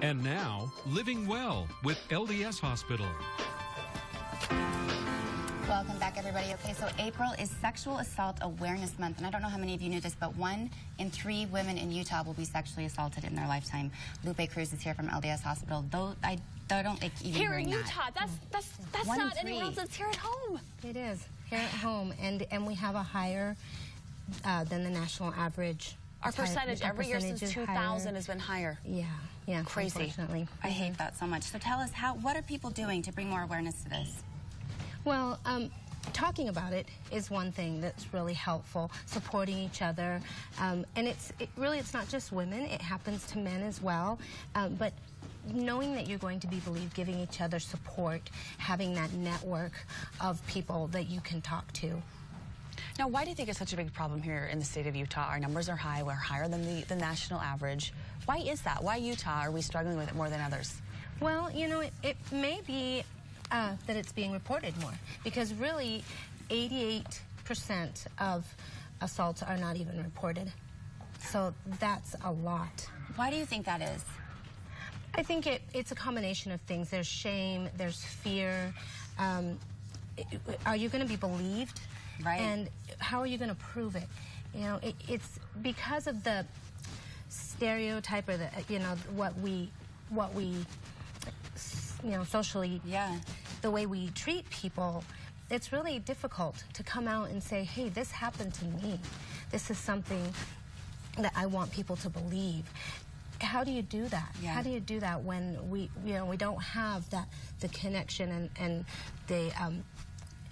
And now, Living Well with LDS Hospital. Welcome back, everybody. Okay, so April is Sexual Assault Awareness Month, and I don't know how many of you knew this, but 1 in 3 women in Utah will be sexually assaulted in their lifetime. Lupe Cruz is here from LDS Hospital. Though I don't like even here in that. Utah. That's not anywhere else. It's here at home. It is here at home, and we have a higher than the national average. Our percentage every year since 2000 has been higher. Yeah, crazy. Unfortunately. I hate that so much. So tell us, what are people doing to bring more awareness to this? Well, talking about it is one thing that's really helpful, supporting each other, and it's not just women, it happens to men as well, but knowing that you're going to be believed, giving each other support, having that network of people that you can talk to. Now, why do you think it's such a big problem here in the state of Utah? Our numbers are high, we're higher than the national average. Why is that? Why Utah are we struggling with it more than others? Well, you know, it may be that it's being reported more, because really 88% of assaults are not even reported. So that's a lot. Why do you think that is? I think it's a combination of things. There's shame, there's fear. Are you going to be believed? Right. And how are you going to prove it? You know, it's because of the stereotype, or the, you know, what we you know, socially, the way we treat people. It's really difficult to come out and say, hey, this happened to me. This is something that I want people to believe. How do you do that? Yeah. How do you do that when we don't have the connection and the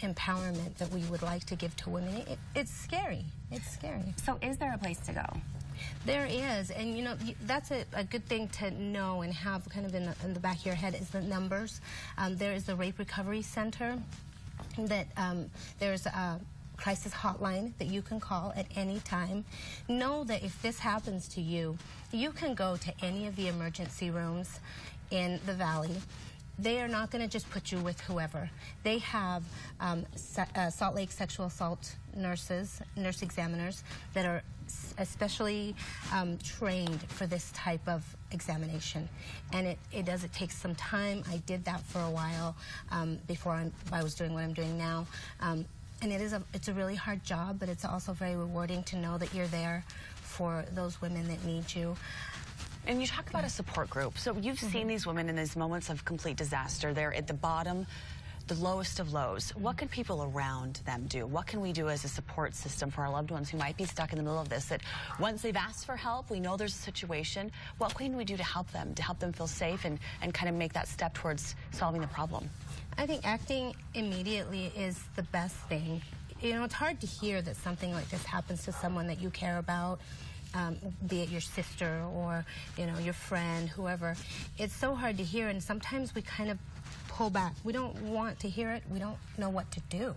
empowerment that we would like to give to women? It's scary. It's scary. So is there a place to go? There is, and you know, that's a good thing to know and have kind of in the back of your head is the numbers. There is the Rape Recovery Center, that there's a crisis hotline that you can call at any time. Know that if this happens to you, you can go to any of the emergency rooms in the Valley. They are not going to just put you with whoever. They have Salt Lake sexual assault nurse examiners that are especially trained for this type of examination. And it takes some time. I did that for a while before I was doing what I'm doing now. And it's a really hard job, but it's also very rewarding to know that you're there for those women that need you. And you talk about a support group. So you've seen these women in these moments of complete disaster. They're at the bottom, the lowest of lows. What can people around them do? What can we do as a support system for our loved ones who might be stuck in the middle of this? That once they've asked for help, we know there's a situation. What can we do to help them feel safe and kind of make that step towards solving the problem? I think acting immediately is the best thing. You know, it's hard to hear that something like this happens to someone that you care about. Be it your sister or, you know, your friend, whoever. It's so hard to hear, and sometimes we kind of pull back. We don't want to hear it. We don't know what to do.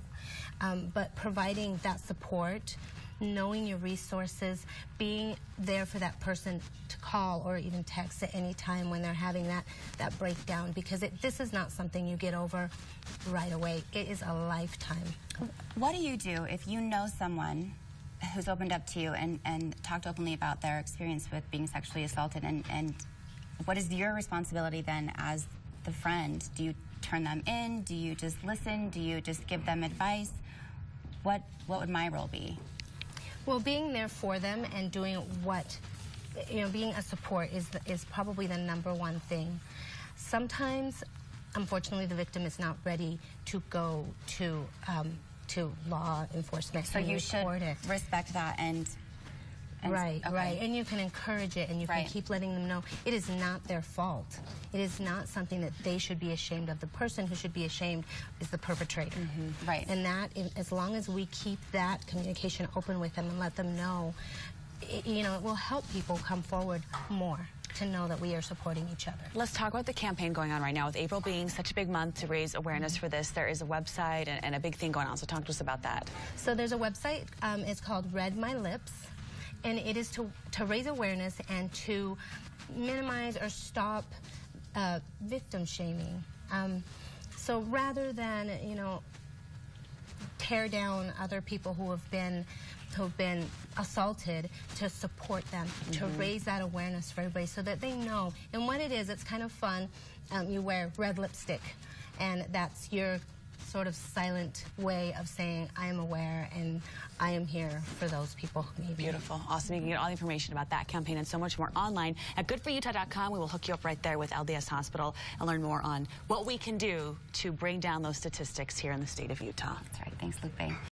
But providing that support, knowing your resources, being there for that person to call or even text at any time when they're having that breakdown, because this is not something you get over right away. It is a lifetime. What do you do if you know someone who's opened up to you and talked openly about their experience with being sexually assaulted, and what is your responsibility then as the friend? Do you turn them in? Do you just listen? Do you just give them advice? What would my role be? Well, being there for them and doing being a support is probably the #1 thing. Sometimes, unfortunately, the victim is not ready to go to law enforcement. So you should respect that and right, and you can encourage it, and you can keep letting them know it is not their fault. It is not something that they should be ashamed of. The person who should be ashamed is the perpetrator. Right. And that, as long as we keep that communication open with them and let them know, you know, it will help people come forward more to know that we are supporting each other. Let's talk about the campaign going on right now. With April being such a big month to raise awareness for this, there is a website and a big thing going on. So talk to us about that. So there's a website. It's called Red My Lips, and it is to raise awareness and to minimize or stop victim shaming. So rather than, you know, tear down other people who have been who've been assaulted, to support them, to raise that awareness for everybody so that they know. And what it is, it's kind of fun. You wear red lipstick, and that's your sort of silent way of saying, I am aware and I am here for those people who need me. Beautiful. Awesome. You can get all the information about that campaign and so much more online at goodforutah.com. We will hook you up right there with LDS Hospital and learn more on what we can do to bring down those statistics here in the state of Utah. That's right. Thanks, Lupe.